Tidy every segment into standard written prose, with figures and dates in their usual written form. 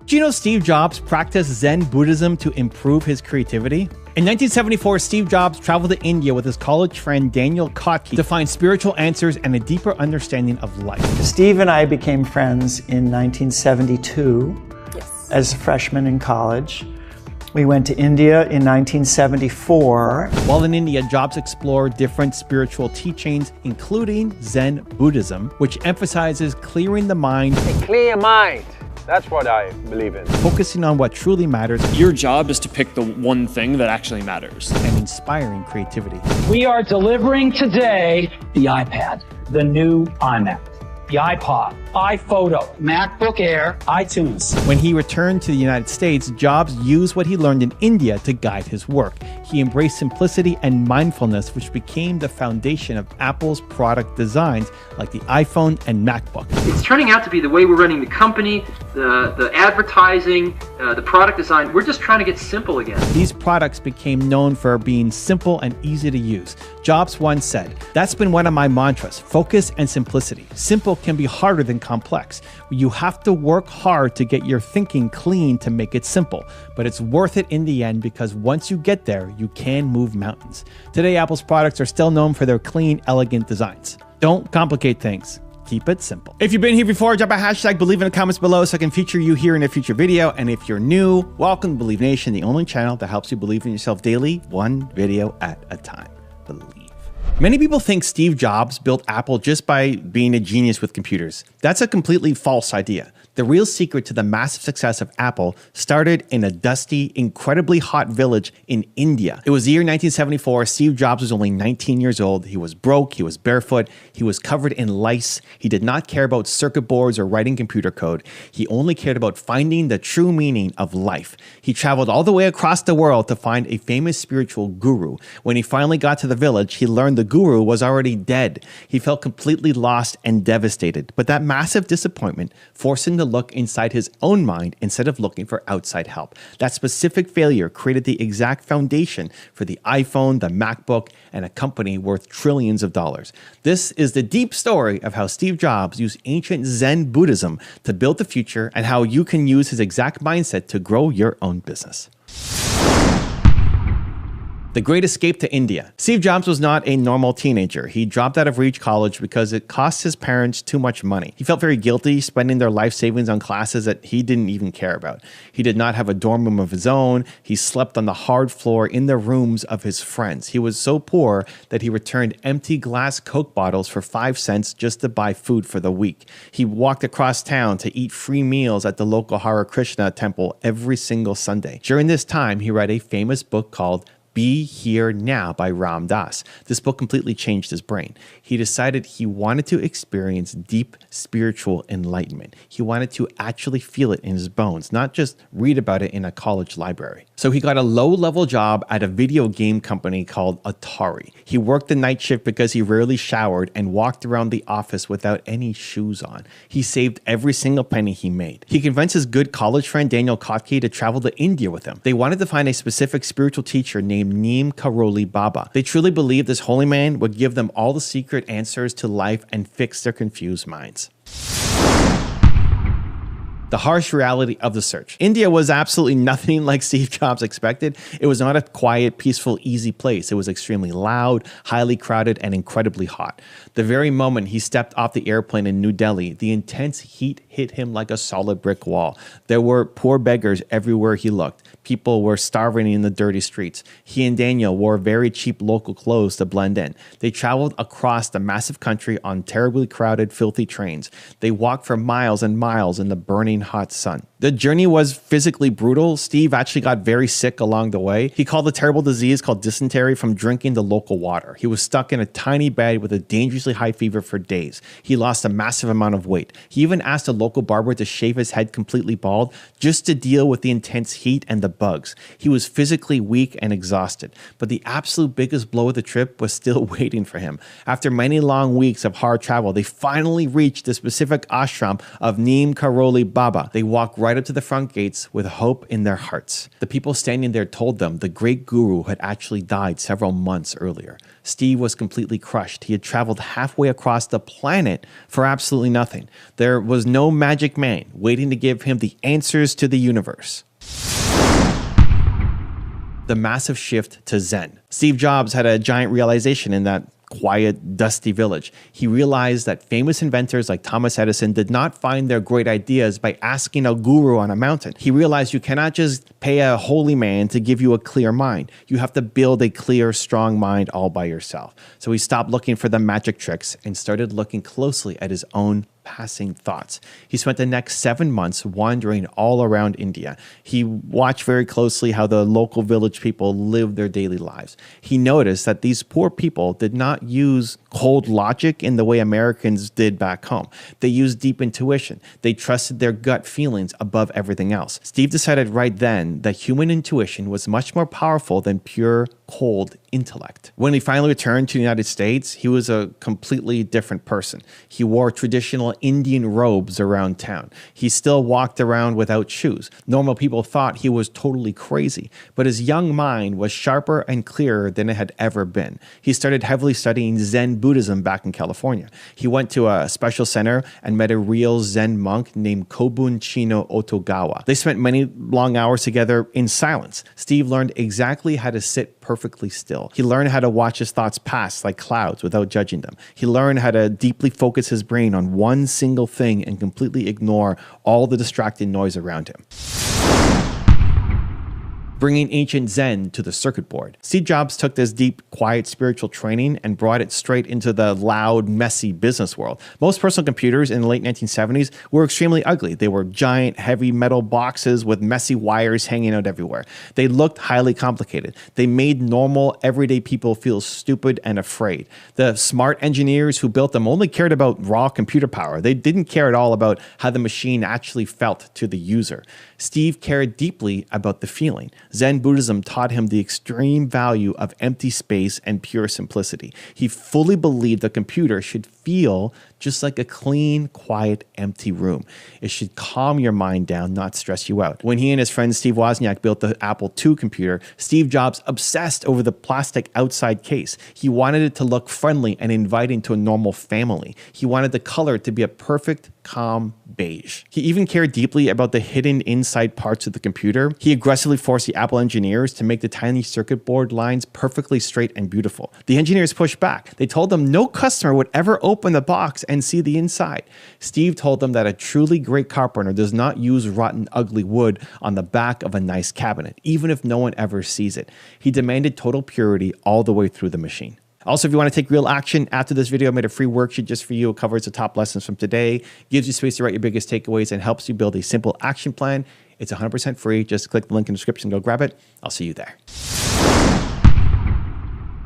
Do you know Steve Jobs practiced Zen Buddhism to improve his creativity? In 1974, Steve Jobs traveled to India with his college friend Daniel Kotke to find spiritual answers and a deeper understanding of life. Steve and I became friends in 1972 as a freshman in college. We went to India in 1974. While in India, Jobs explored different spiritual teachings, including Zen Buddhism, which emphasizes clearing the mind. A clear mind. That's what I believe in. Focusing on what truly matters. Your job is to pick the one thing that actually matters. And inspiring creativity. We are delivering today the iPad, the new iMac, the iPod, iPhoto, MacBook Air, iTunes. When he returned to the United States, Jobs used what he learned in India to guide his work. He embraced simplicity and mindfulness, which became the foundation of Apple's product designs like the iPhone and MacBook. It's turning out to be the way we're running the company, the advertising, the product design. We're just trying to get simple again. These products became known for being simple and easy to use. Jobs once said, "That's been one of my mantras, focus and simplicity. Simple can be harder than complex. You have to work hard to get your thinking clean to make it simple, but it's worth it in the end because once you get there, you can move mountains." Today, Apple's products are still known for their clean, elegant designs. Don't complicate things. Keep it simple. If you've been here before, drop a hashtag Believe in the comments below so I can feature you here in a future video. And if you're new, welcome to Believe Nation, the only channel that helps you believe in yourself daily, one video at a time. Believe. Many people think Steve Jobs built Apple just by being a genius with computers. That's a completely false idea. The real secret to the massive success of Apple started in a dusty, incredibly hot village in India. It was the year 1974. Steve Jobs was only 19 years old. He was broke. He was barefoot. He was covered in lice. He did not care about circuit boards or writing computer code. He only cared about finding the true meaning of life. He traveled all the way across the world to find a famous spiritual guru. When he finally got to the village, he learned the guru was already dead. He felt completely lost and devastated. But that massive disappointment forced him to look inside his own mind instead of looking for outside help. That specific failure created the exact foundation for the iPhone, the MacBook, and a company worth trillions of dollars. This is the deep story of how Steve Jobs used ancient Zen Buddhism to build the future and how you can use his exact mindset to grow your own business. The Great Escape to India. Steve Jobs was not a normal teenager. He dropped out of Reach College because it cost his parents too much money. He felt very guilty spending their life savings on classes that he didn't even care about. He did not have a dorm room of his own. He slept on the hard floor in the rooms of his friends. He was so poor that he returned empty glass Coke bottles for 5 cents just to buy food for the week. He walked across town to eat free meals at the local Hare Krishna temple every single Sunday. During this time, he read a famous book called Be Here Now by Ram Dass. This book completely changed his brain. He decided he wanted to experience deep spiritual enlightenment. He wanted to actually feel it in his bones, not just read about it in a college library. So he got a low-level job at a video game company called Atari. He worked the night shift because he rarely showered and walked around the office without any shoes on. He saved every single penny he made. He convinced his good college friend Daniel Kotke to travel to India with him. They wanted to find a specific spiritual teacher named Neem Karoli Baba. They truly believed this holy man would give them all the secret answers to life and fix their confused minds. The harsh reality of the search. India was absolutely nothing like Steve Jobs expected. It was not a quiet, peaceful, easy place. It was extremely loud, highly crowded, and incredibly hot. The very moment he stepped off the airplane in New Delhi, the intense heat hit him like a solid brick wall. There were poor beggars everywhere he looked. People were starving in the dirty streets. He and Daniel wore very cheap local clothes to blend in. They traveled across the massive country on terribly crowded, filthy trains. They walked for miles and miles in the burning hot sun. The journey was physically brutal. Steve actually got very sick along the way. He called the terrible disease called dysentery from drinking the local water. He was stuck in a tiny bed with a dangerously high fever for days. He lost a massive amount of weight. He even asked a local barber to shave his head completely bald just to deal with the intense heat and the bugs. He was physically weak and exhausted, but the absolute biggest blow of the trip was still waiting for him. After many long weeks of hard travel, they finally reached the specific ashram of Neem Karoli Baba. They walked right right up to the front gates with hope in their hearts. The people standing there told them the great guru had actually died several months earlier. Steve was completely crushed. He had traveled halfway across the planet for absolutely nothing. There was no magic man waiting to give him the answers to the universe. The massive shift to Zen. Steve Jobs had a giant realization in that quiet, dusty village. He realized that famous inventors like Thomas Edison did not find their great ideas by asking a guru on a mountain. He realized you cannot just pay a holy man to give you a clear mind. You have to build a clear, strong mind all by yourself. So he stopped looking for the magic tricks and started looking closely at his own passing thoughts. He spent the next 7 months wandering all around India. He watched very closely how the local village people lived their daily lives. He noticed that these poor people did not use cold logic in the way Americans did back home. They used deep intuition. They trusted their gut feelings above everything else. Steve decided right then that human intuition was much more powerful than pure cold intellect. When he finally returned to the United States, he was a completely different person. He wore traditional Indian robes around town. He still walked around without shoes. Normal people thought he was totally crazy, but his young mind was sharper and clearer than it had ever been. He started heavily studying Zen Buddhism back in California. He went to a special center and met a real Zen monk named Kobun Chino Otogawa. They spent many long hours together in silence. Steve learned exactly how to sit perfectly still. He learned how to watch his thoughts pass like clouds without judging them. He learned how to deeply focus his brain on one single thing and completely ignore all the distracting noise around him. Bringing ancient Zen to the circuit board. Steve Jobs took this deep, quiet spiritual training and brought it straight into the loud, messy business world. Most personal computers in the late 1970s were extremely ugly. They were giant, heavy metal boxes with messy wires hanging out everywhere. They looked highly complicated. They made normal, everyday people feel stupid and afraid. The smart engineers who built them only cared about raw computer power. They didn't care at all about how the machine actually felt to the user. Steve cared deeply about the feeling. Zen Buddhism taught him the extreme value of empty space and pure simplicity. He fully believed the computer should feel just like a clean, quiet, empty room. It should calm your mind down, not stress you out. When he and his friend Steve Wozniak built the Apple II computer, Steve Jobs obsessed over the plastic outside case. He wanted it to look friendly and inviting to a normal family. He wanted the color to be a perfect, calm beige. He even cared deeply about the hidden inside parts of the computer. He aggressively forced the Apple engineers to make the tiny circuit board lines perfectly straight and beautiful. The engineers pushed back. They told them no customer would ever open the box and see the inside. Steve told them that a truly great carpenter does not use rotten, ugly wood on the back of a nice cabinet, even if no one ever sees it. He demanded total purity all the way through the machine. Also, if you want to take real action, after this video, I made a free worksheet just for you. It covers the top lessons from today, gives you space to write your biggest takeaways, and helps you build a simple action plan. It's 100% free. Just click the link in the description, go grab it. I'll see you there.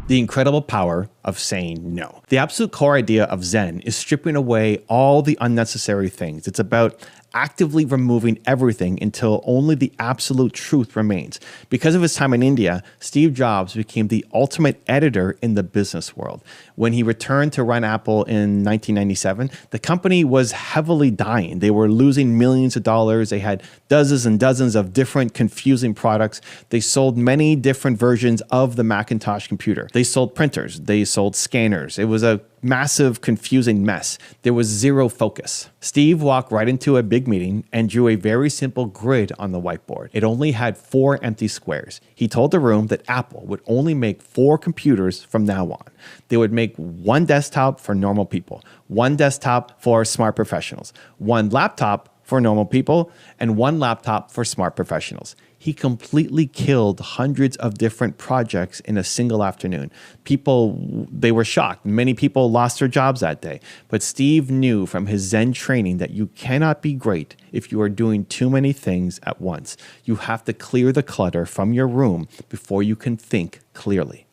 The incredible power of saying no. The absolute core idea of Zen is stripping away all the unnecessary things. It's about actively removing everything until only the absolute truth remains. Because of his time in India, Steve Jobs became the ultimate editor in the business world. When he returned to run Apple in 1997, the company was heavily dying. They were losing millions of dollars. They had dozens and dozens of different confusing products. They sold many different versions of the Macintosh computer. They sold printers. They sold scanners. It was a massive, confusing mess. There was zero focus. Steve walked right into a big meeting and drew a very simple grid on the whiteboard. It only had 4 empty squares. He told the room that Apple would only make 4 computers from now on. They would make 1 desktop for normal people, 1 desktop for smart professionals, 1 laptop for normal people, and 1 laptop for smart professionals. He completely killed hundreds of different projects in a single afternoon. People, they were shocked. Many people lost their jobs that day. But Steve knew from his Zen training that you cannot be great if you are doing too many things at once. You have to clear the clutter from your room before you can think clearly.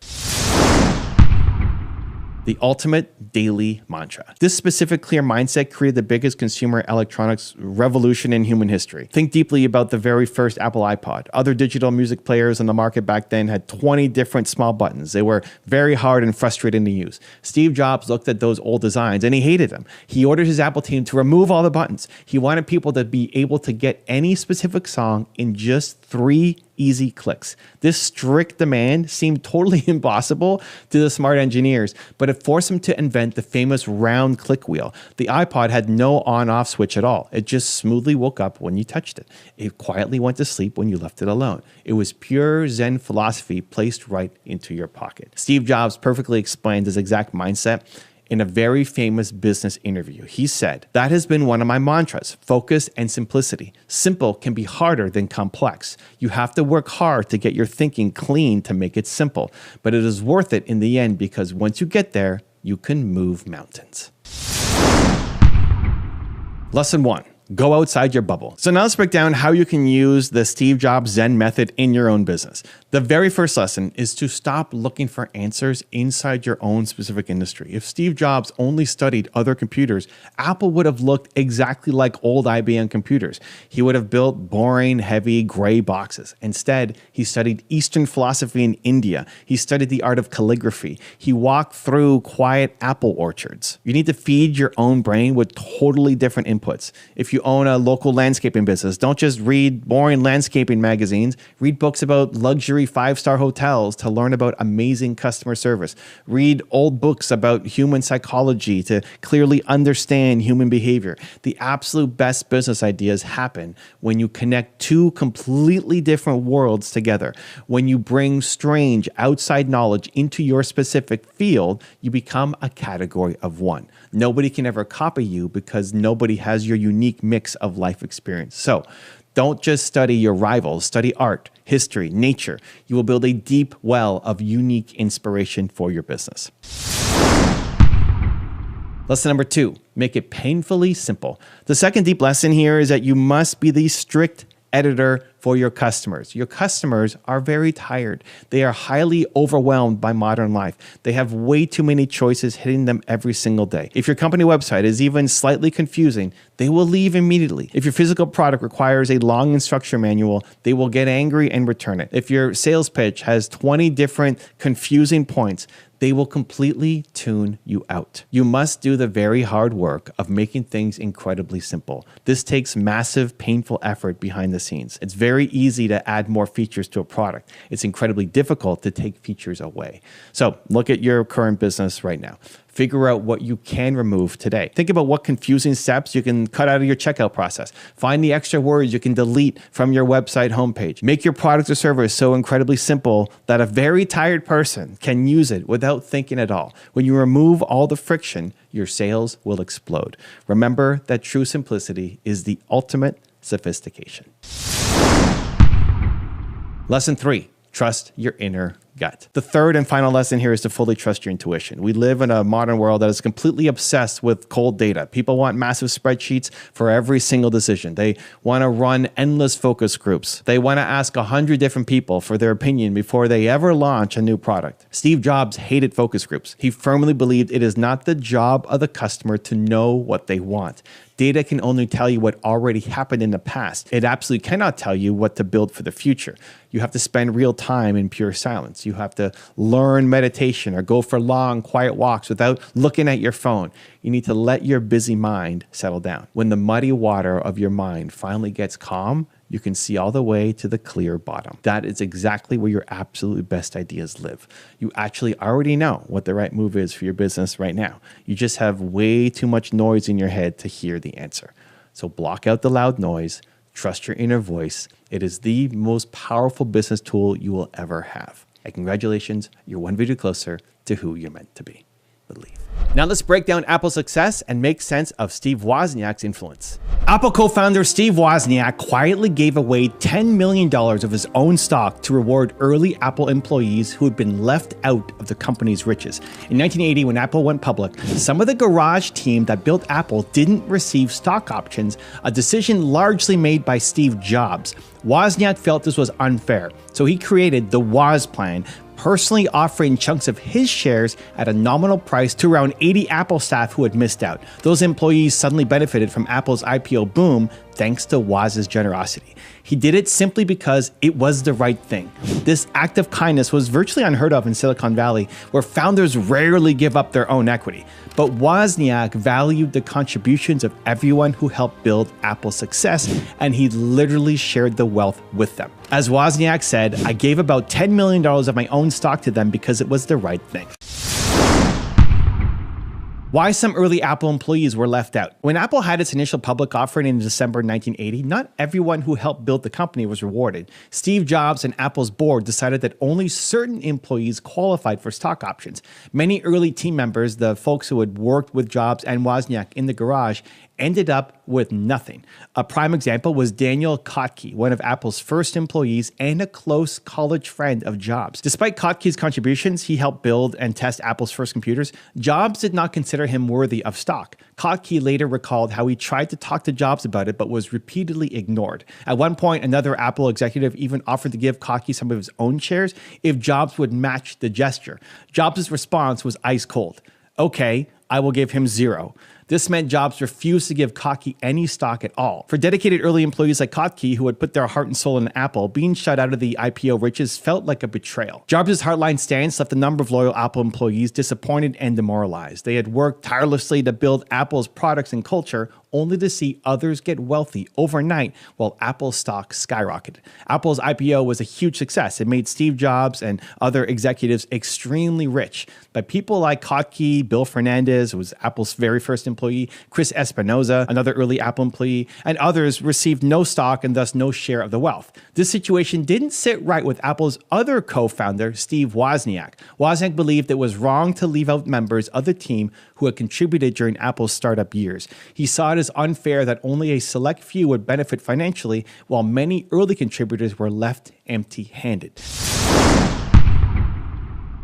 the ultimate daily mantra. This specific clear mindset created the biggest consumer electronics revolution in human history. Think deeply about the very first Apple iPod. Other digital music players on the market back then had 20 different small buttons. They were very hard and frustrating to use. Steve Jobs looked at those old designs and he hated them. He ordered his Apple team to remove all the buttons. He wanted people to be able to get any specific song in just 3 easy clicks. This strict demand seemed totally impossible to the smart engineers, but it forced them to invent the famous round click wheel. The iPod had no on-off switch at all. It just smoothly woke up when you touched it. It quietly went to sleep when you left it alone. It was pure Zen philosophy placed right into your pocket. Steve Jobs perfectly explained this exact mindset in a very famous business interview. He said, "That has been one of my mantras, focus and simplicity. Simple can be harder than complex. You have to work hard to get your thinking clean to make it simple, but it is worth it in the end because once you get there, you can move mountains." Lesson 1. Go outside your bubble. So now let's break down how you can use the Steve Jobs Zen method in your own business. The very first lesson is to stop looking for answers inside your own specific industry. If Steve Jobs only studied other computers, Apple would have looked exactly like old IBM computers. He would have built boring, heavy, gray boxes. Instead, he studied Eastern philosophy in India. He studied the art of calligraphy. He walked through quiet apple orchards. You need to feed your own brain with totally different inputs. If you own a local landscaping business, don't just read boring landscaping magazines. Read books about luxury 5-star hotels to learn about amazing customer service. Read old books about human psychology to clearly understand human behavior. The absolute best business ideas happen when you connect 2 completely different worlds together. When you bring strange outside knowledge into your specific field, you become a category of one. Nobody can ever copy you because nobody has your unique mix of life experience. So don't just study your rivals, study art, history, nature. You will build a deep well of unique inspiration for your business. Lesson number 2, make it painfully simple. The second deep lesson here is that you must be the strict editor for your customers. Your customers are very tired. They are highly overwhelmed by modern life. They have way too many choices hitting them every single day. If your company website is even slightly confusing, they will leave immediately. If your physical product requires a long instruction manual, they will get angry and return it. If your sales pitch has 20 different confusing points, they will completely tune you out. You must do the very hard work of making things incredibly simple. This takes massive, painful effort behind the scenes. It's very easy to add more features to a product. It's incredibly difficult to take features away. So look at your current business right now. Figure out what you can remove today. Think about what confusing steps you can cut out of your checkout process. Find the extra words you can delete from your website homepage. Make your product or service so incredibly simple that a very tired person can use it without thinking at all. When you remove all the friction, your sales will explode. Remember that true simplicity is the ultimate sophistication. Lesson 3, trust your inner gut. The third and final lesson here is to fully trust your intuition. We live in a modern world that is completely obsessed with cold data. People want massive spreadsheets for every single decision. They want to run endless focus groups. They want to ask 100 different people for their opinion before they ever launch a new product. Steve Jobs hated focus groups. He firmly believed it is not the job of the customer to know what they want. Data can only tell you what already happened in the past. It absolutely cannot tell you what to build for the future. You have to spend real time in pure silence. You have to learn meditation or go for long, quiet walks without looking at your phone. You need to let your busy mind settle down. When the muddy water of your mind finally gets calm, you can see all the way to the clear bottom. That is exactly where your absolutely best ideas live. You actually already know what the right move is for your business right now. You just have way too much noise in your head to hear the answer. So block out the loud noise, trust your inner voice. It is the most powerful business tool you will ever have. And congratulations, you're one video closer to who you're meant to be. Believe. Now let's break down Apple's success and make sense of Steve Wozniak's influence. Apple co-founder Steve Wozniak quietly gave away $10 million of his own stock to reward early Apple employees who had been left out of the company's riches. In 1980, when Apple went public, some of the garage team that built Apple didn't receive stock options, a decision largely made by Steve Jobs. Wozniak felt this was unfair, so he created the Woz plan, personally offering chunks of his shares at a nominal price to around 80 Apple staff who had missed out. Those employees suddenly benefited from Apple's IPO boom thanks to Woz's generosity. He did it simply because it was the right thing. This act of kindness was virtually unheard of in Silicon Valley, where founders rarely give up their own equity. But Wozniak valued the contributions of everyone who helped build Apple's success, and he literally shared the wealth with them. As Wozniak said, "I gave about $10 million of my own stock to them because it was the right thing." Why some early Apple employees were left out. When Apple had its initial public offering in December 1980, not everyone who helped build the company was rewarded. Steve Jobs and Apple's board decided that only certain employees qualified for stock options. Many early team members, the folks who had worked with Jobs and Wozniak in the garage, ended up with nothing. A prime example was Daniel Kotke, one of Apple's first employees and a close college friend of Jobs. Despite Kotke's contributions, he helped build and test Apple's first computers. Jobs did not consider him worthy of stock. Kotke later recalled how he tried to talk to Jobs about it, but was repeatedly ignored. At one point, another Apple executive even offered to give Kotke some of his own shares if Jobs would match the gesture. Jobs' response was ice cold. "Okay, I will give him 0. This meant Jobs refused to give Kotke any stock at all. For dedicated early employees like Kotke, who had put their heart and soul in Apple, being shut out of the IPO riches felt like a betrayal. Jobs' hardline stance left a number of loyal Apple employees disappointed and demoralized. They had worked tirelessly to build Apple's products and culture, only to see others get wealthy overnight while Apple's stock skyrocketed. Apple's IPO was a huge success. It made Steve Jobs and other executives extremely rich. But people like Kotke, Bill Fernandez, who was Apple's very first employee, Chris Espinosa, another early Apple employee, and others received no stock and thus no share of the wealth. This situation didn't sit right with Apple's other co-founder, Steve Wozniak. Wozniak believed it was wrong to leave out members of the team who had contributed during Apple's startup years. He saw it as unfair that only a select few would benefit financially, while many early contributors were left empty-handed.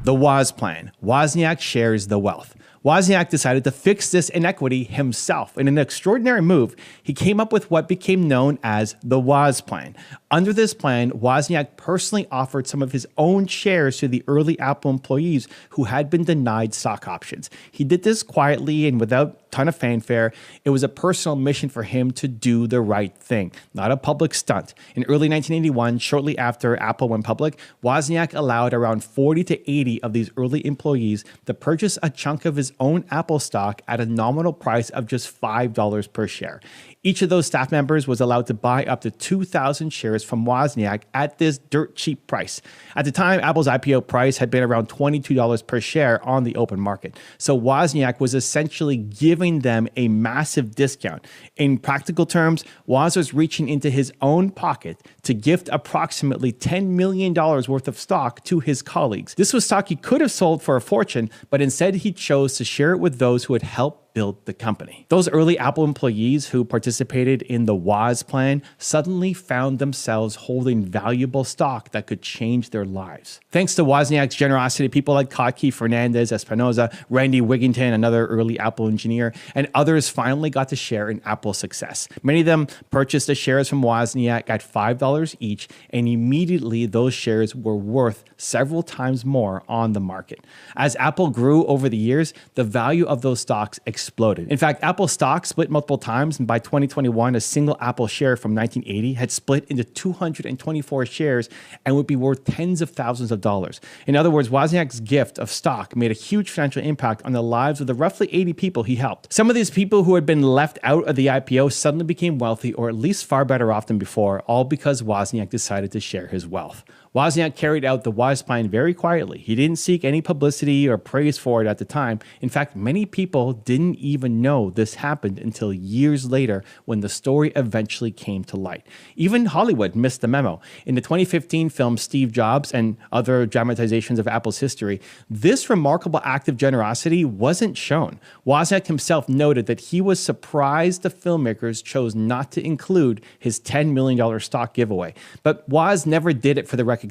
The Woz plan. Wozniak shares the wealth. Wozniak decided to fix this inequity himself. In an extraordinary move, he came up with what became known as the Woz plan. Under this plan, Wozniak personally offered some of his own shares to the early Apple employees who had been denied stock options. He did this quietly and without a ton of fanfare. It was a personal mission for him to do the right thing, not a public stunt. In early 1981, shortly after Apple went public, Wozniak allowed around 40 to 80 of these early employees to purchase a chunk of his own Apple stock at a nominal price of just $5 per share. Each of those staff members was allowed to buy up to 2,000 shares from Wozniak at this dirt cheap price. At the time, Apple's IPO price had been around $22 per share on the open market. So Wozniak was essentially giving them a massive discount. In practical terms, Woz was reaching into his own pocket to gift approximately $10 million worth of stock to his colleagues. This was stock he could have sold for a fortune, but instead he chose to share it with those who had helped build the company. Those early Apple employees who participated in the Woz plan suddenly found themselves holding valuable stock that could change their lives. Thanks to Wozniak's generosity, people like Kotke, Fernandez, Espinosa, Randy Wigington, another early Apple engineer, and others finally got to share in Apple's success. Many of them purchased the shares from Wozniak at $5 each, and immediately those shares were worth several times more on the market. As Apple grew over the years, the value of those stocks exploded. In fact, Apple stock split multiple times, and by 2021, a single Apple share from 1980 had split into 224 shares and would be worth tens of thousands of dollars. In other words, Wozniak's gift of stock made a huge financial impact on the lives of the roughly 80 people he helped. Some of these people who had been left out of the IPO suddenly became wealthy, or at least far better off than before, all because Wozniak decided to share his wealth. Wozniak carried out the Woz plan very quietly. He didn't seek any publicity or praise for it at the time. In fact, many people didn't even know this happened until years later when the story eventually came to light. Even Hollywood missed the memo. In the 2015 film Steve Jobs and other dramatizations of Apple's history, this remarkable act of generosity wasn't shown. Wozniak himself noted that he was surprised the filmmakers chose not to include his $10 million stock giveaway. But Woz never did it for the recognition.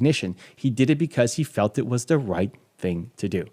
He did it because he felt it was the right thing to do.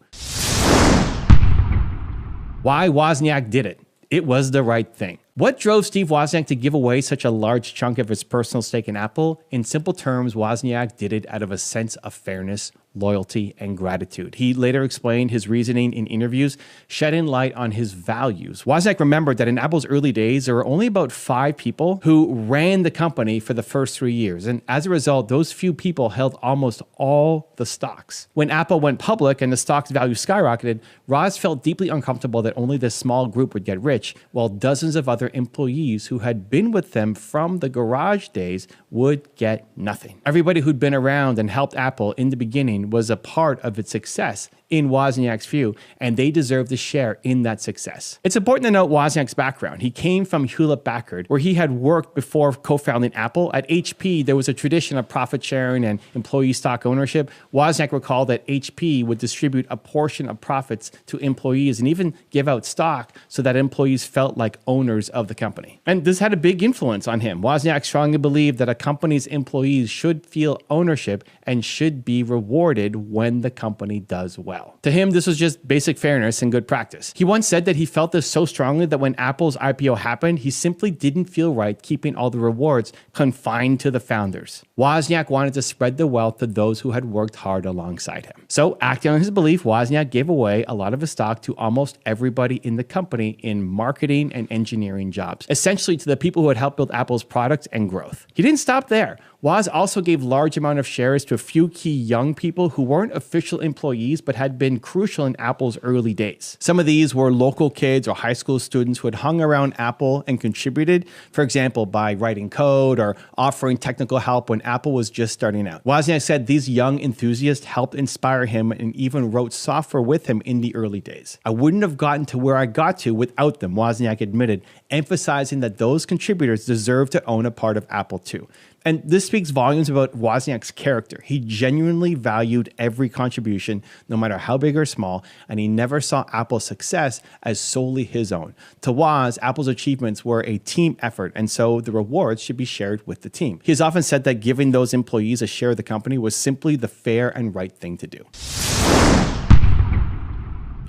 Why Wozniak did it? It was the right thing. What drove Steve Wozniak to give away such a large chunk of his personal stake in Apple? In simple terms, Wozniak did it out of a sense of fairness, loyalty, and gratitude. He later explained his reasoning in interviews, shedding light on his values. Wozniak remembered that in Apple's early days, there were only about 5 people who ran the company for the first 3 years. And as a result, those few people held almost all the stocks. When Apple went public and the stock's value skyrocketed, Woz felt deeply uncomfortable that only this small group would get rich, while dozens of other employees who had been with them from the garage days would get nothing. Everybody who'd been around and helped Apple in the beginning was a part of its success in Wozniak's view, and they deserve to share in that success. It's important to note Wozniak's background. He came from Hewlett-Packard, where he had worked before co-founding Apple. At HP, there was a tradition of profit sharing and employee stock ownership. Wozniak recalled that HP would distribute a portion of profits to employees and even give out stock so that employees felt like owners of the company. And this had a big influence on him. Wozniak strongly believed that a company's employees should feel ownership and should be rewarded when the company does well. To him, this was just basic fairness and good practice. He once said that he felt this so strongly that when Apple's IPO happened, he simply didn't feel right keeping all the rewards confined to the founders. Wozniak wanted to spread the wealth to those who had worked hard alongside him. So, acting on his belief, Wozniak gave away a lot of his stock to almost everybody in the company in marketing and engineering jobs, essentially to the people who had helped build Apple's products and growth. He didn't stop there. Woz also gave large amount of shares to a few key young people who weren't official employees but had been crucial in Apple's early days. Some of these were local kids or high school students who had hung around Apple and contributed, for example, by writing code or offering technical help when Apple was just starting out. Wozniak said these young enthusiasts helped inspire him and even wrote software with him in the early days. I wouldn't have gotten to where I got to without them, Wozniak admitted, emphasizing that those contributors deserve to own a part of Apple too. And this speaks volumes about Wozniak's character. He genuinely valued every contribution, no matter how big or small, and he never saw Apple's success as solely his own. To Woz, Apple's achievements were a team effort, and so the rewards should be shared with the team. He has often said that giving those employees a share of the company was simply the fair and right thing to do.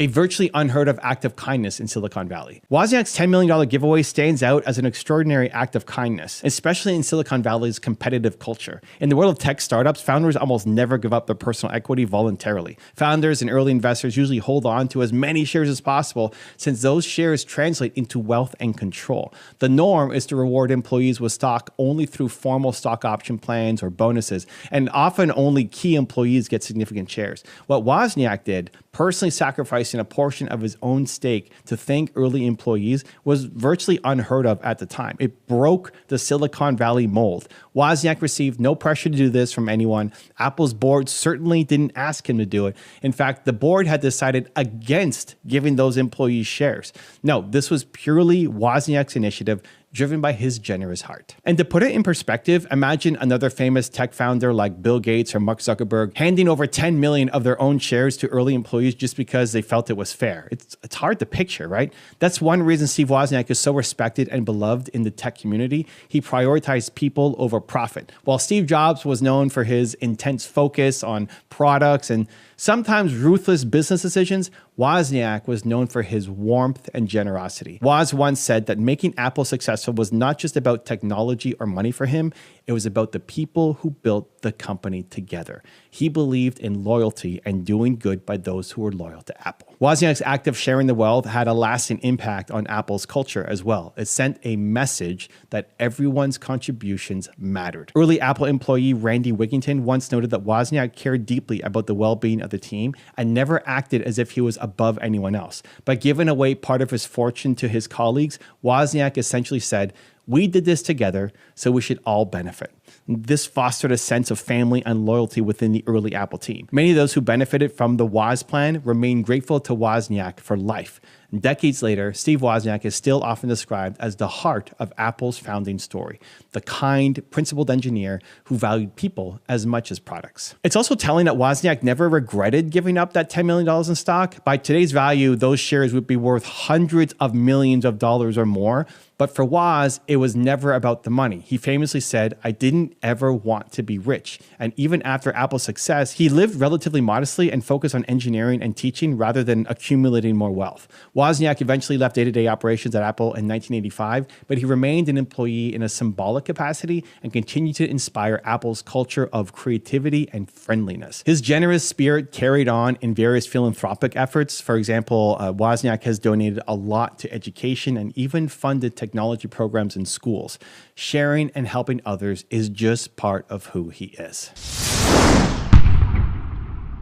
A virtually unheard of act of kindness in Silicon Valley. Wozniak's $10 million giveaway stands out as an extraordinary act of kindness, especially in Silicon Valley's competitive culture. In the world of tech startups, founders almost never give up their personal equity voluntarily. Founders and early investors usually hold on to as many shares as possible, since those shares translate into wealth and control. The norm is to reward employees with stock only through formal stock option plans or bonuses, and often only key employees get significant shares. What Wozniak did, personally sacrificing a portion of his own stake to thank early employees, was virtually unheard of at the time. It broke the Silicon Valley mold. Wozniak received no pressure to do this from anyone. Apple's board certainly didn't ask him to do it. In fact, the board had decided against giving those employees shares. No, this was purely Wozniak's initiative, driven by his generous heart. And to put it in perspective, imagine another famous tech founder like Bill Gates or Mark Zuckerberg handing over 10 million of their own shares to early employees just because they felt it was fair. It's hard to picture, right? That's one reason Steve Wozniak is so respected and beloved in the tech community. He prioritized people over profit. While Steve Jobs was known for his intense focus on products and sometimes ruthless business decisions, Wozniak was known for his warmth and generosity. Woz once said that making Apple successful was not just about technology or money for him, it was about the people who built the company together. He believed in loyalty and doing good by those who were loyal to Apple. Wozniak's act of sharing the wealth had a lasting impact on Apple's culture as well. It sent a message that everyone's contributions mattered. Early Apple employee Randy Wigington once noted that Wozniak cared deeply about the well-being of the team and never acted as if he was above anyone else. By giving away part of his fortune to his colleagues, Wozniak essentially said, "We did this together, so we should all benefit." This fostered a sense of family and loyalty within the early Apple team. Many of those who benefited from the Woz plan remain grateful to Wozniak for life. Decades later, Steve Wozniak is still often described as the heart of Apple's founding story, the kind, principled engineer who valued people as much as products. It's also telling that Wozniak never regretted giving up that $10 million in stock. By today's value, those shares would be worth hundreds of millions of dollars or more. But for Woz, it was never about the money. He famously said, "I didn't didn't ever want to be rich. And even after Apple's success, he lived relatively modestly and focused on engineering and teaching rather than accumulating more wealth. Wozniak eventually left day-to-day operations at Apple in 1985, but he remained an employee in a symbolic capacity and continued to inspire Apple's culture of creativity and friendliness. His generous spirit carried on in various philanthropic efforts. For example, Wozniak has donated a lot to education and even funded technology programs in schools. Sharing and helping others is just part of who he is.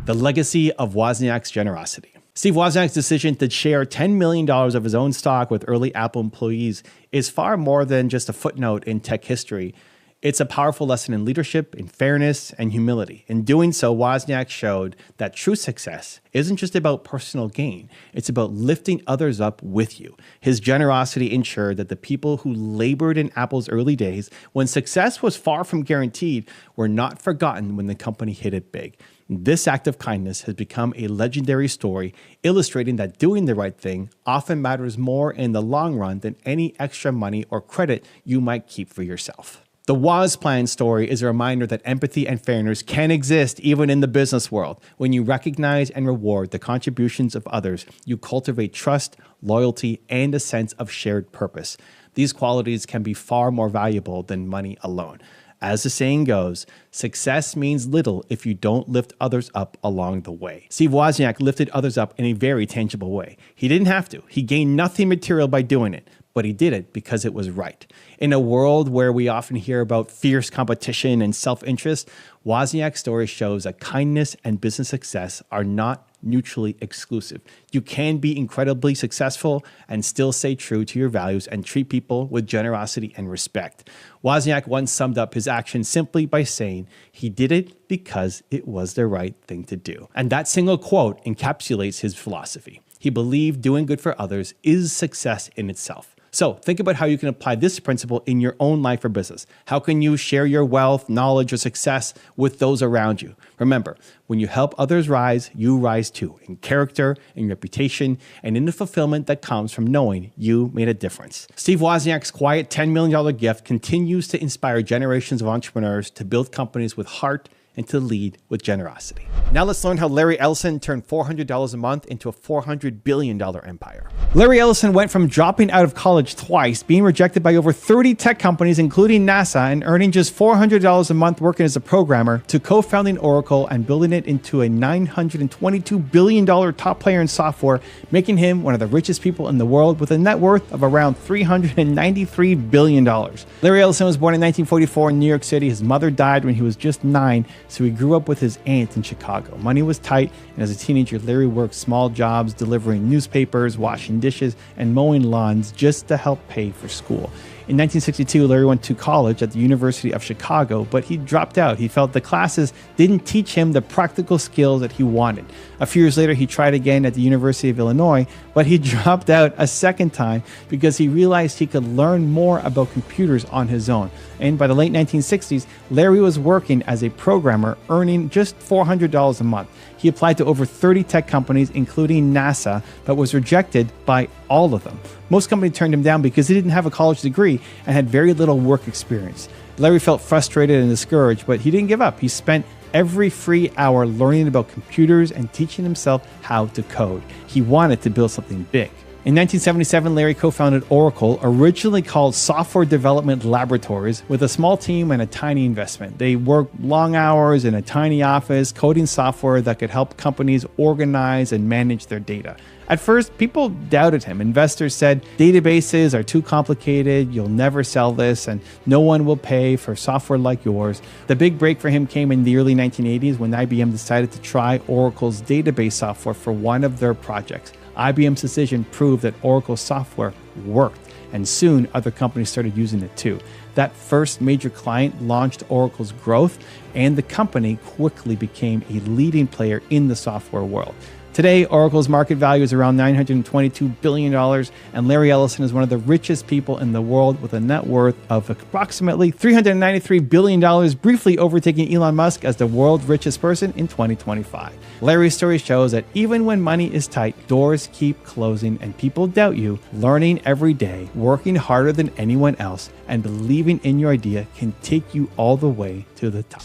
The legacy of Wozniak's generosity. Steve Wozniak's decision to share $10 million of his own stock with early Apple employees is far more than just a footnote in tech history. It's a powerful lesson in leadership, in fairness, and humility. In doing so, Wozniak showed that true success isn't just about personal gain. It's about lifting others up with you. His generosity ensured that the people who labored in Apple's early days, when success was far from guaranteed, were not forgotten when the company hit it big. This act of kindness has become a legendary story, illustrating that doing the right thing often matters more in the long run than any extra money or credit you might keep for yourself. The Woz Plan story is a reminder that empathy and fairness can exist even in the business world. When you recognize and reward the contributions of others, you cultivate trust, loyalty, and a sense of shared purpose. These qualities can be far more valuable than money alone. As the saying goes, success means little if you don't lift others up along the way. Steve Wozniak lifted others up in a very tangible way. He didn't have to. He gained nothing material by doing it, but he did it because it was right. In a world where we often hear about fierce competition and self-interest, Wozniak's story shows that kindness and business success are not mutually exclusive. You can be incredibly successful and still stay true to your values and treat people with generosity and respect. Wozniak once summed up his actions simply by saying he did it because it was the right thing to do. And that single quote encapsulates his philosophy. He believed doing good for others is success in itself. So think about how you can apply this principle in your own life or business. How can you share your wealth, knowledge, or success with those around you? Remember, when you help others rise, you rise too, in character, in reputation, and in the fulfillment that comes from knowing you made a difference. Steve Wozniak's quiet $10 million gift continues to inspire generations of entrepreneurs to build companies with heart and to lead with generosity. Now let's learn how Larry Ellison turned $400 a month into a $400 billion empire. Larry Ellison went from dropping out of college twice, being rejected by over 30 tech companies, including NASA, and earning just $400 a month working as a programmer, to co-founding Oracle and building it into a $922 billion top player in software, making him one of the richest people in the world with a net worth of around $393 billion. Larry Ellison was born in 1944 in New York City. His mother died when he was just 9, so he grew up with his aunt in Chicago. Money was tight, and as a teenager, Larry worked small jobs delivering newspapers, washing dishes, and mowing lawns just to help pay for school. In 1962, Larry went to college at the University of Chicago, but he dropped out. He felt the classes didn't teach him the practical skills that he wanted. A few years later, he tried again at the University of Illinois, but he dropped out a second time because he realized he could learn more about computers on his own. And by the late 1960s, Larry was working as a programmer, earning just $400 a month. He applied to over 30 tech companies, including NASA, but was rejected by all of them. Most companies turned him down because he didn't have a college degree and had very little work experience. Larry felt frustrated and discouraged, but he didn't give up. He spent every free hour learning about computers and teaching himself how to code. He wanted to build something big. In 1977, Larry co-founded Oracle, originally called Software Development Laboratories, with a small team and a tiny investment. They worked long hours in a tiny office, coding software that could help companies organize and manage their data. At first, people doubted him. Investors said, databases are too complicated, you'll never sell this, and no one will pay for software like yours. The big break for him came in the early 1980s when IBM decided to try Oracle's database software for one of their projects. IBM's decision proved that Oracle software worked, and soon other companies started using it too. That first major client launched Oracle's growth, and the company quickly became a leading player in the software world. Today, Oracle's market value is around $922 billion, and Larry Ellison is one of the richest people in the world with a net worth of approximately $393 billion, briefly overtaking Elon Musk as the world's richest person in 2025. Larry's story shows that even when money is tight, doors keep closing and people doubt you. Learning every day, working harder than anyone else, and believing in your idea can take you all the way to the top.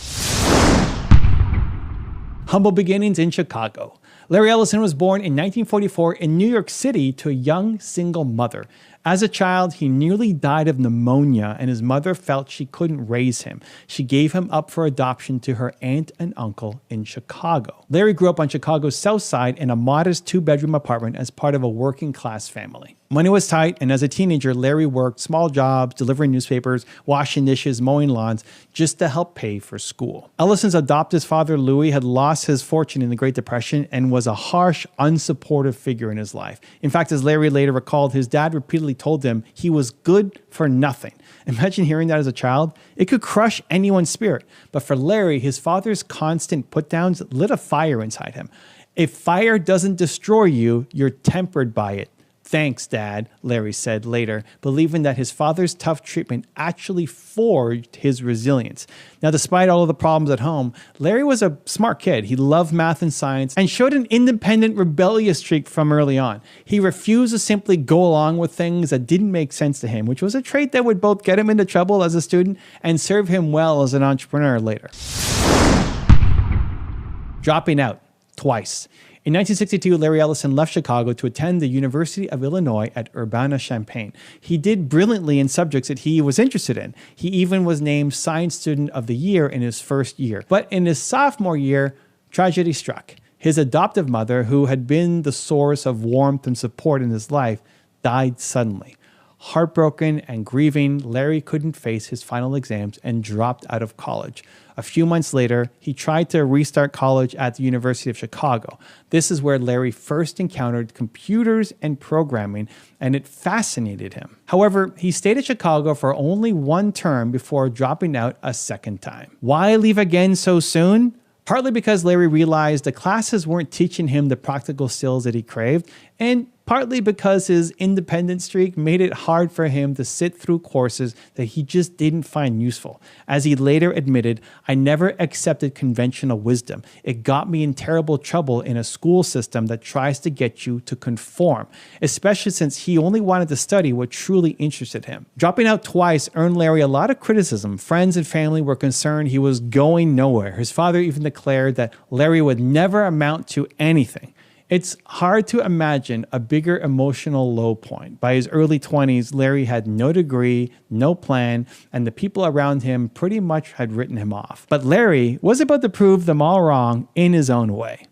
Humble beginnings in Chicago. Larry Ellison was born in 1944 in New York City to a young single mother. As a child, he nearly died of pneumonia, and his mother felt she couldn't raise him. She gave him up for adoption to her aunt and uncle in Chicago. Larry grew up on Chicago's South Side in a modest 2-bedroom apartment as part of a working-class family. Money was tight, and as a teenager, Larry worked small jobs, delivering newspapers, washing dishes, mowing lawns, just to help pay for school. Ellison's adoptive father, Louis, had lost his fortune in the Great Depression and was a harsh, unsupportive figure in his life. In fact, as Larry later recalled, his dad repeatedly told him he was good for nothing. Imagine hearing that as a child. It could crush anyone's spirit. But for Larry, his father's constant put-downs lit a fire inside him. If fire doesn't destroy you, you're tempered by it. Thanks, Dad, Larry said later, believing that his father's tough treatment actually forged his resilience. Now, despite all of the problems at home, Larry was a smart kid. He loved math and science and showed an independent, rebellious streak from early on. He refused to simply go along with things that didn't make sense to him, which was a trait that would both get him into trouble as a student and serve him well as an entrepreneur later. Dropping out twice. In 1962, Larry Ellison left Chicago to attend the University of Illinois at Urbana-Champaign. He did brilliantly in subjects that he was interested in. He even was named Science Student of the Year in his first year. But in his sophomore year, tragedy struck. His adoptive mother, who had been the source of warmth and support in his life, died suddenly. Heartbroken and grieving, Larry couldn't face his final exams and dropped out of college. A few months later, he tried to restart college at the University of Chicago. This is where Larry first encountered computers and programming, and it fascinated him. However, he stayed at Chicago for only one term before dropping out a second time. Why leave again so soon? Partly because Larry realized the classes weren't teaching him the practical skills that he craved, and partly because his independent streak made it hard for him to sit through courses that he just didn't find useful. As he later admitted, "I never accepted conventional wisdom. It got me in terrible trouble in a school system that tries to get you to conform," especially since he only wanted to study what truly interested him. Dropping out twice earned Larry a lot of criticism. Friends and family were concerned he was going nowhere. His father even declared that Larry would never amount to anything. It's hard to imagine a bigger emotional low point. By his early 20s, Larry had no degree, no plan, and the people around him pretty much had written him off. But Larry was about to prove them all wrong in his own way.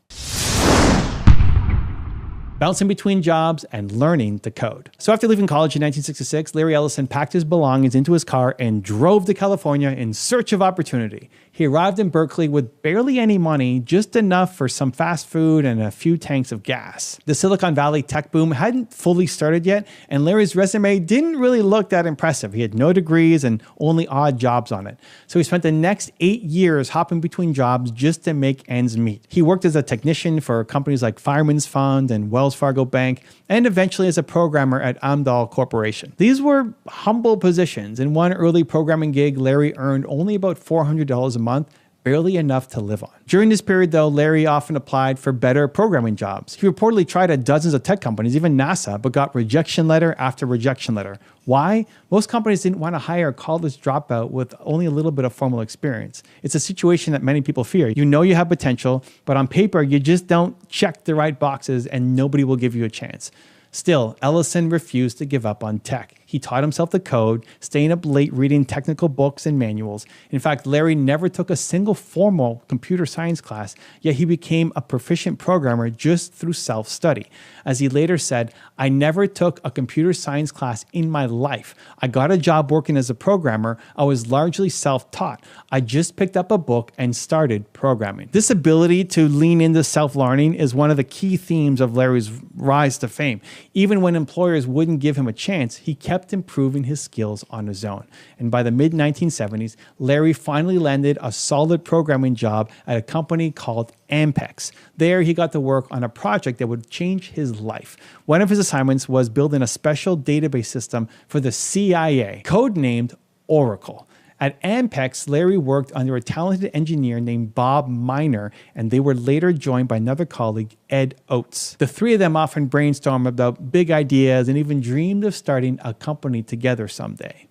Bouncing between jobs and learning the code. So after leaving college in 1966, Larry Ellison packed his belongings into his car and drove to California in search of opportunity. He arrived in Berkeley with barely any money, just enough for some fast food and a few tanks of gas. The Silicon Valley tech boom hadn't fully started yet, and Larry's resume didn't really look that impressive. He had no degrees and only odd jobs on it. So he spent the next 8 years hopping between jobs just to make ends meet. He worked as a technician for companies like Fireman's Fund and Wells Fargo Bank, and eventually as a programmer at Amdahl Corporation. These were humble positions. In one early programming gig, Larry earned only about $400 a month, barely enough to live on. During this period, though, Larry often applied for better programming jobs. He reportedly tried at dozens of tech companies, even NASA, but got rejection letter after rejection letter. Why? Most companies didn't want to hire a college dropout with only a little bit of formal experience. It's a situation that many people fear. You know you have potential, but on paper, you just don't check the right boxes and nobody will give you a chance. Still, Ellison refused to give up on tech. He taught himself the code, staying up late reading technical books and manuals. In fact, Larry never took a single formal computer science class, yet he became a proficient programmer just through self-study. As he later said, "I never took a computer science class in my life. I got a job working as a programmer. I was largely self-taught. I just picked up a book and started programming." This ability to lean into self-learning is one of the key themes of Larry's rise to fame. Even when employers wouldn't give him a chance, he kept kept improving his skills on his own. And by the mid-1970s, Larry finally landed a solid programming job at a company called Ampex. There, he got to work on a project that would change his life. One of his assignments was building a special database system for the CIA, codenamed Oracle. At Ampex, Larry worked under a talented engineer named Bob Miner, and they were later joined by another colleague, Ed Oates. The three of them often brainstormed about big ideas and even dreamed of starting a company together someday.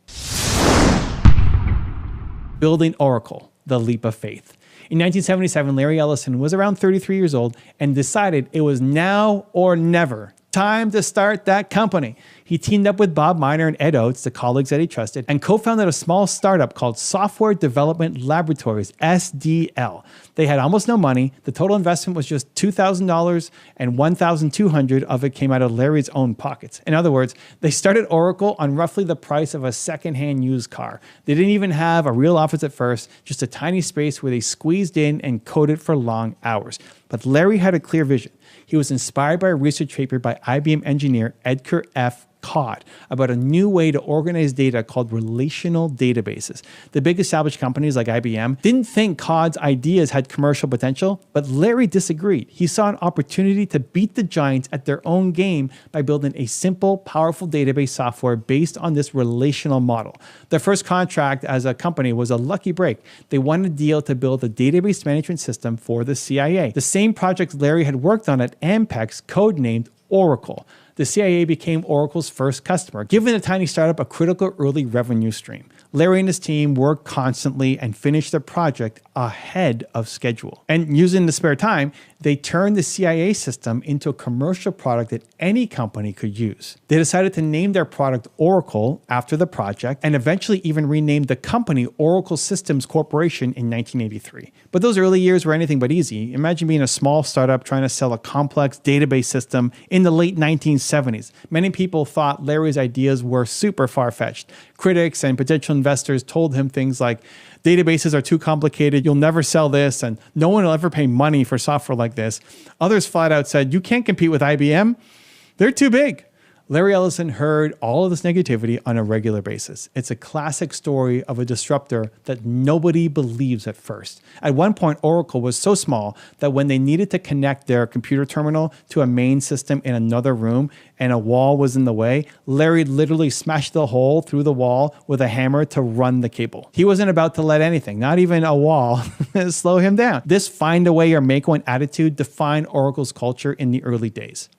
Building Oracle, the leap of faith. In 1977, Larry Ellison was around 33 years old and decided it was now or never. Time to start that company. He teamed up with Bob Miner and Ed Oates, the colleagues that he trusted, and co-founded a small startup called Software Development Laboratories, SDL. They had almost no money. The total investment was just $2,000, and $1,200 of it came out of Larry's own pockets. In other words, they started Oracle on roughly the price of a secondhand used car. They didn't even have a real office at first, just a tiny space where they squeezed in and coded for long hours. But Larry had a clear vision. He was inspired by a research paper by IBM engineer Edgar F. Codd about a new way to organize data called relational databases. The big established companies like IBM didn't think Codd's ideas had commercial potential, but Larry disagreed. He saw an opportunity to beat the giants at their own game by building a simple, powerful database software based on this relational model. Their first contract as a company was a lucky break. They won a deal to build a database management system for the CIA. The same project Larry had worked on at Ampex, codenamed Oracle. The CIA became Oracle's first customer, giving the tiny startup a critical early revenue stream. Larry and his team worked constantly and finished the project ahead of schedule. And using the spare time, they turned the CIA system into a commercial product that any company could use. They decided to name their product Oracle after the project and eventually even renamed the company Oracle Systems Corporation in 1983. But those early years were anything but easy. Imagine being a small startup trying to sell a complex database system in the late 1970s. Many people thought Larry's ideas were super far-fetched. Critics and potential investors told him things like, databases are too complicated, you'll never sell this, and no one will ever pay money for software like this. Others flat out said, you can't compete with IBM. They're too big. Larry Ellison heard all of this negativity on a regular basis. It's a classic story of a disruptor that nobody believes at first. At one point, Oracle was so small that when they needed to connect their computer terminal to a main system in another room and a wall was in the way, Larry literally smashed the hole through the wall with a hammer to run the cable. He wasn't about to let anything, not even a wall, slow him down. This find a way or make one attitude defined Oracle's culture in the early days.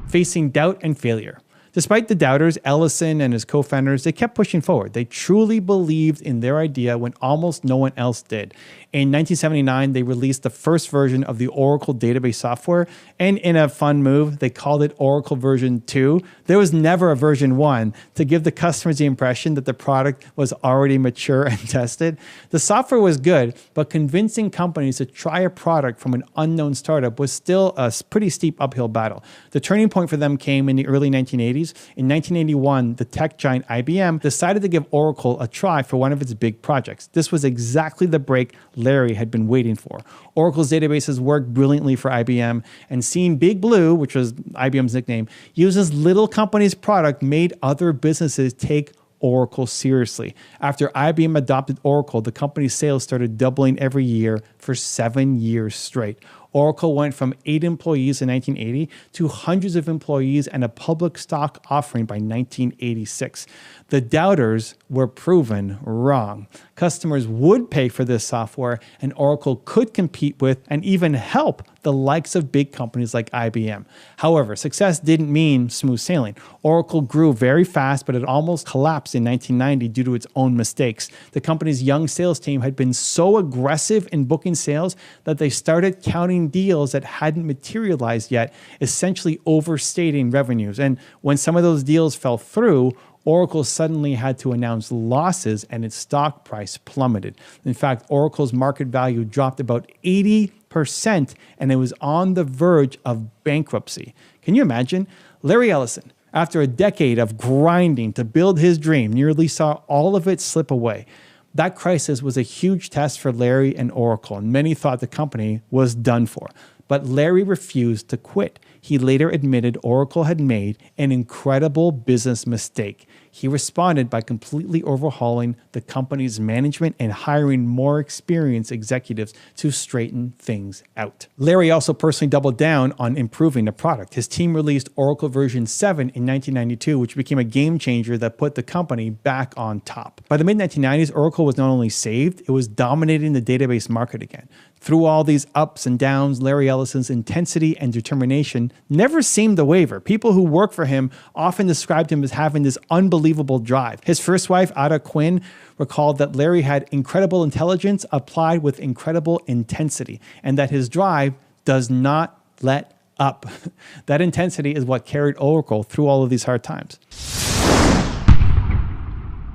Facing doubt and failure. Despite the doubters, Ellison and his co-founders, they kept pushing forward. They truly believed in their idea when almost no one else did. In 1979, they released the first version of the Oracle database software, and in a fun move, they called it Oracle version 2. There was never a version 1 to give the customers the impression that the product was already mature and tested. The software was good, but convincing companies to try a product from an unknown startup was still a pretty steep uphill battle. The turning point for them came in the early 1980s. In 1981, the tech giant IBM decided to give Oracle a try for one of its big projects. This was exactly the break Larry had been waiting for. Oracle's databases worked brilliantly for IBM, and seeing Big Blue, which was IBM's nickname, use this little company's product made other businesses take Oracle seriously. After IBM adopted Oracle, the company's sales started doubling every year for 7 years straight. Oracle went from 8 employees in 1980 to hundreds of employees and a public stock offering by 1986. The doubters were proven wrong. Customers would pay for this software, and Oracle could compete with and even help the likes of big companies like IBM. However, success didn't mean smooth sailing. Oracle grew very fast, but it almost collapsed in 1990 due to its own mistakes. The company's young sales team had been so aggressive in booking sales that they started counting deals that hadn't materialized yet, essentially overstating revenues. And when some of those deals fell through, Oracle suddenly had to announce losses and its stock price plummeted. In fact, Oracle's market value dropped about 80%, and it was on the verge of bankruptcy. Can you imagine? Larry Ellison, after a decade of grinding to build his dream, nearly saw all of it slip away. That crisis was a huge test for Larry and Oracle, and many thought the company was done for. but Larry refused to quit. He later admitted Oracle had made an incredible business mistake. He responded by completely overhauling the company's management and hiring more experienced executives to straighten things out. Larry also personally doubled down on improving the product. His team released Oracle version 7 in 1992, which became a game changer that put the company back on top. By the mid-1990s, Oracle was not only saved, it was dominating the database market again. Through all these ups and downs, Larry Ellison's intensity and determination never seemed to waver. People who work for him often described him as having this unbelievable drive. His first wife, Ada Quinn, recalled that Larry had incredible intelligence applied with incredible intensity, and that his drive does not let up. That intensity is what carried Oracle through all of these hard times.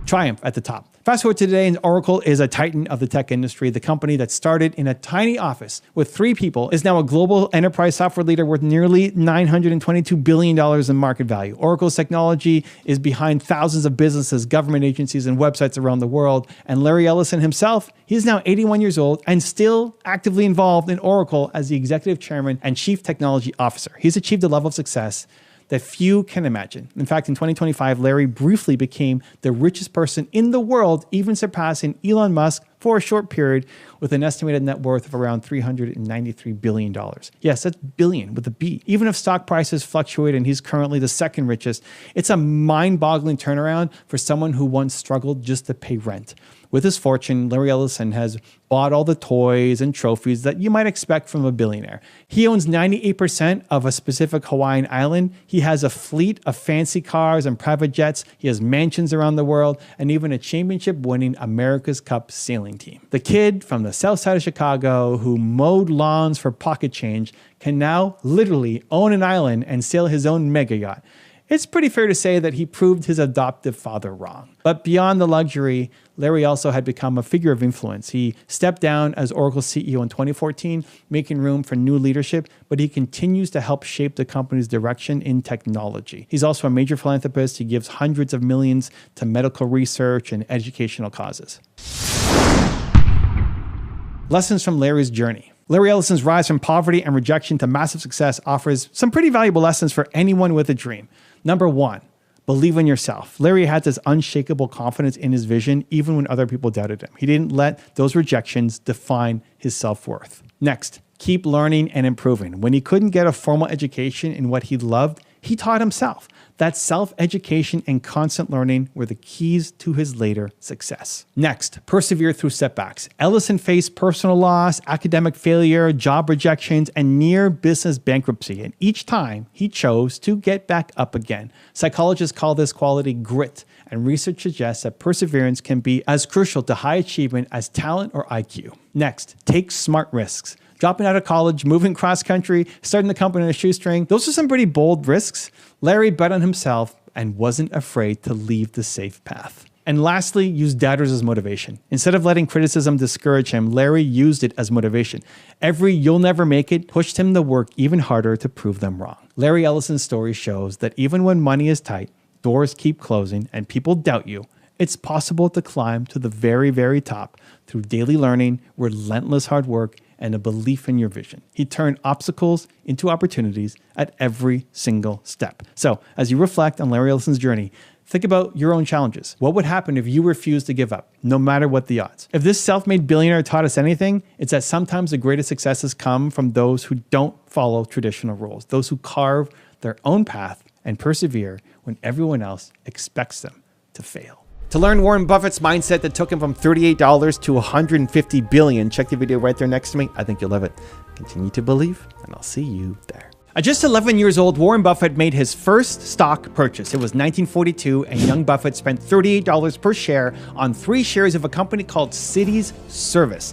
Triumph at the top. Fast forward to today, and Oracle is a titan of the tech industry. The company that started in a tiny office with 3 people is now a global enterprise software leader worth nearly $922 billion in market value. Oracle's technology is behind thousands of businesses, government agencies, and websites around the world. And Larry Ellison himself, he's now 81 years old and still actively involved in Oracle as the executive chairman and chief technology officer. He's achieved a level of success that few can imagine. In fact, in 2025, Larry briefly became the richest person in the world, even surpassing Elon Musk for a short period, with an estimated net worth of around $393 billion. Yes, that's billion with a B. Even if stock prices fluctuate and he's currently the second richest, it's a mind-boggling turnaround for someone who once struggled just to pay rent. With his fortune, Larry Ellison has bought all the toys and trophies that you might expect from a billionaire. He owns 98% of a specific Hawaiian island. He has a fleet of fancy cars and private jets. He has mansions around the world, and even a championship-winning America's Cup sailing team. The kid from the south side of Chicago who mowed lawns for pocket change can now literally own an island and sail his own mega yacht. It's pretty fair to say that he proved his adoptive father wrong. But beyond the luxury, Larry also had become a figure of influence. He stepped down as Oracle CEO in 2014, making room for new leadership, but he continues to help shape the company's direction in technology. He's also a major philanthropist. He gives hundreds of millions to medical research and educational causes. Lessons from Larry's journey. Larry Ellison's rise from poverty and rejection to massive success offers some pretty valuable lessons for anyone with a dream. Number 1, believe in yourself. Larry had this unshakable confidence in his vision, even when other people doubted him. He didn't let those rejections define his self-worth. Next, keep learning and improving. When he couldn't get a formal education in what he loved, he taught himself. That self-education and constant learning were the keys to his later success. Next, persevere through setbacks. Ellison faced personal loss, academic failure, job rejections, and near business bankruptcy. And each time, he chose to get back up again. Psychologists call this quality grit, and research suggests that perseverance can be as crucial to high achievement as talent or IQ. Next, take smart risks. Dropping out of college, moving cross-country, starting the company on a shoestring, those are some pretty bold risks. Larry bet on himself and wasn't afraid to leave the safe path. And lastly, use doubters as motivation. Instead of letting criticism discourage him, Larry used it as motivation. Every "you'll never make it" pushed him to work even harder to prove them wrong. Larry Ellison's story shows that even when money is tight, doors keep closing, and people doubt you, it's possible to climb to the very, very top through daily learning, relentless hard work, and a belief in your vision. He turned obstacles into opportunities at every single step. So as you reflect on Larry Ellison's journey, think about your own challenges. What would happen if you refused to give up, no matter what the odds? If this self-made billionaire taught us anything, it's that sometimes the greatest successes come from those who don't follow traditional rules, those who carve their own path and persevere when everyone else expects them to fail. To learn Warren Buffett's mindset that took him from $38 to $150 billion, check the video right there next to me. I think you'll love it. Continue to believe, and I'll see you there. At just 11 years old, Warren Buffett made his first stock purchase. It was 1942, and young Buffett spent $38 per share on 3 shares of a company called Cities Service.